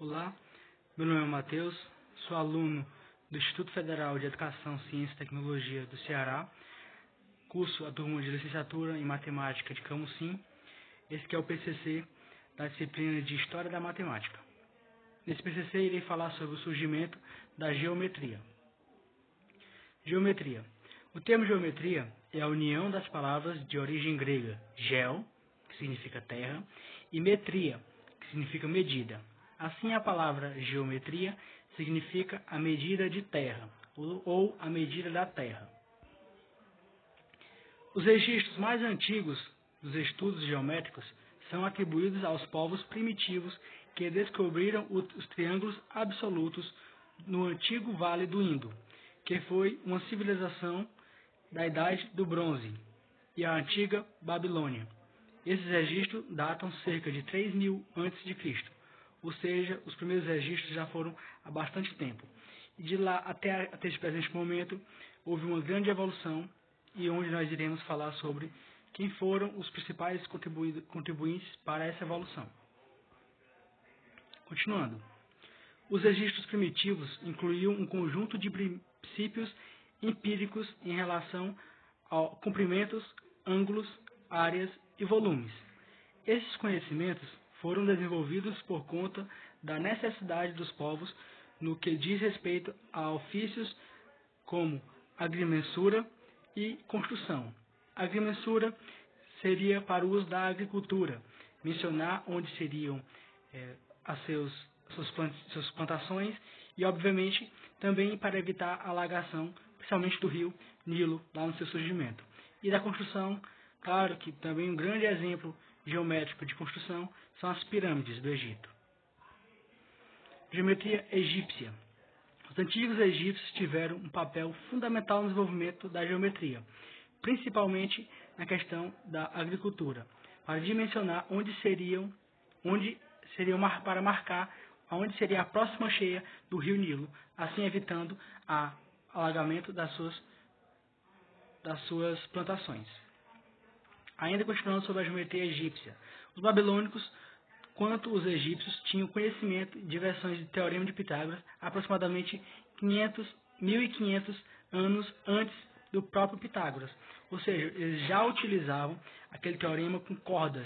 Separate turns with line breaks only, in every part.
Olá, meu nome é Matheus, sou aluno do Instituto Federal de Educação, Ciência e Tecnologia do Ceará, curso a turma de licenciatura em Matemática de Camusim. Esse que é o PCC da disciplina de História da Matemática. Nesse PCC irei falar sobre o surgimento da geometria. Geometria. O termo geometria é a união das palavras de origem grega geo, que significa terra, e metria, que significa medida. Assim, a palavra geometria significa a medida de terra, ou a medida da terra. Os registros mais antigos dos estudos geométricos são atribuídos aos povos primitivos que descobriram os triângulos absolutos no antigo Vale do Indo, que foi uma civilização da Idade do Bronze, e a antiga Babilônia. Esses registros datam cerca de 3000 a.C., ou seja, os primeiros registros já foram há bastante tempo. E de lá até esse presente momento, houve uma grande evolução, e onde nós iremos falar sobre quem foram os principais contribuintes para essa evolução. Continuando. Os registros primitivos incluíam um conjunto de princípios empíricos em relação a comprimentos, ângulos, áreas e volumes. Esses conhecimentos foram desenvolvidos por conta da necessidade dos povos no que diz respeito a ofícios como agrimensura e construção. Agrimensura seria para o uso da agricultura, mencionar onde seriam suas plantações e, obviamente, também para evitar a alagação, principalmente do rio Nilo, lá no seu surgimento. E da construção, claro que também um grande exemplo geométrico de construção são as pirâmides do Egito. Geometria egípcia. Os antigos egípcios tiveram um papel fundamental no desenvolvimento da geometria, principalmente na questão da agricultura, para dimensionar para marcar onde seria a próxima cheia do rio Nilo, assim evitando o alagamento das suas plantações. Ainda continuando sobre a geometria egípcia, os babilônicos quanto os egípcios tinham conhecimento de versões do Teorema de Pitágoras aproximadamente 1500 anos antes do próprio Pitágoras. Ou seja, eles já utilizavam aquele teorema com cordas,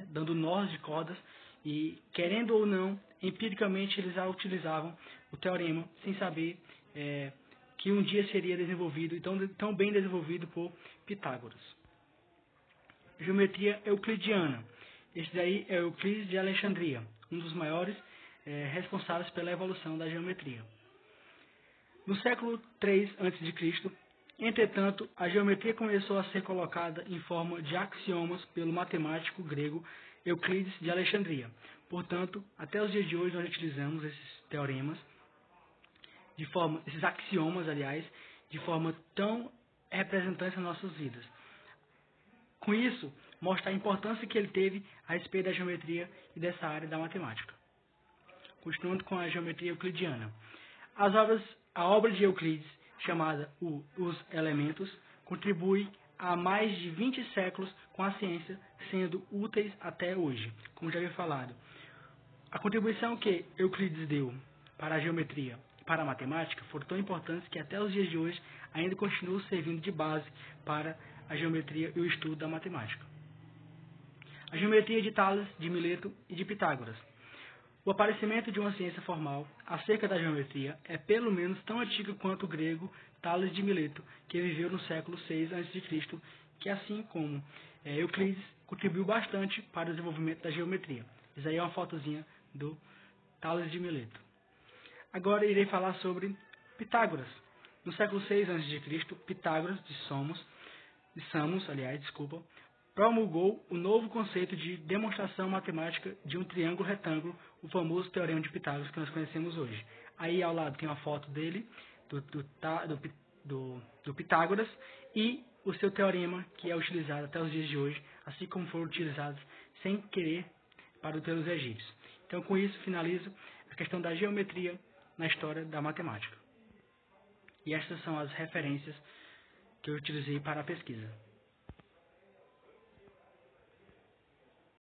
dando nós de cordas, e querendo ou não, empiricamente eles já utilizavam o teorema sem saber que um dia seria desenvolvido, tão bem desenvolvido por Pitágoras. Geometria euclidiana. Este daí é Euclides de Alexandria, um dos maiores responsáveis pela evolução da geometria. No século III a.C., entretanto, a geometria começou a ser colocada em forma de axiomas pelo matemático grego Euclides de Alexandria. Portanto, até os dias de hoje nós utilizamos esses teoremas, esses axiomas, de forma tão representante nas nossas vidas. Com isso, mostra a importância que ele teve a respeito da geometria e dessa área da matemática. Continuando com a geometria euclidiana. A obra de Euclides, chamada Os Elementos, contribui há mais de 20 séculos com a ciência, sendo úteis até hoje, como já havia falado. A contribuição que Euclides deu para a geometria e para a matemática foram tão importantes que até os dias de hoje ainda continuam servindo de base para a geometria e o estudo da matemática. A geometria de Tales, de Mileto e de Pitágoras. O aparecimento de uma ciência formal acerca da geometria é pelo menos tão antiga quanto o grego Tales de Mileto, que viveu no século VI a.C., que assim como Euclides, contribuiu bastante para o desenvolvimento da geometria. Isso aí é uma fotozinha do Tales de Mileto. Agora irei falar sobre Pitágoras. No século VI a.C., Pitágoras de Samos, promulgou o novo conceito de demonstração matemática de um triângulo retângulo, o famoso Teorema de Pitágoras que nós conhecemos hoje. Aí ao lado tem uma foto dele, do Pitágoras, e o seu teorema, que é utilizado até os dias de hoje, assim como foram utilizados sem querer pelos egípcios. Então, com isso, finalizo a questão da geometria na história da matemática. E estas são as referências que eu utilizei para a pesquisa.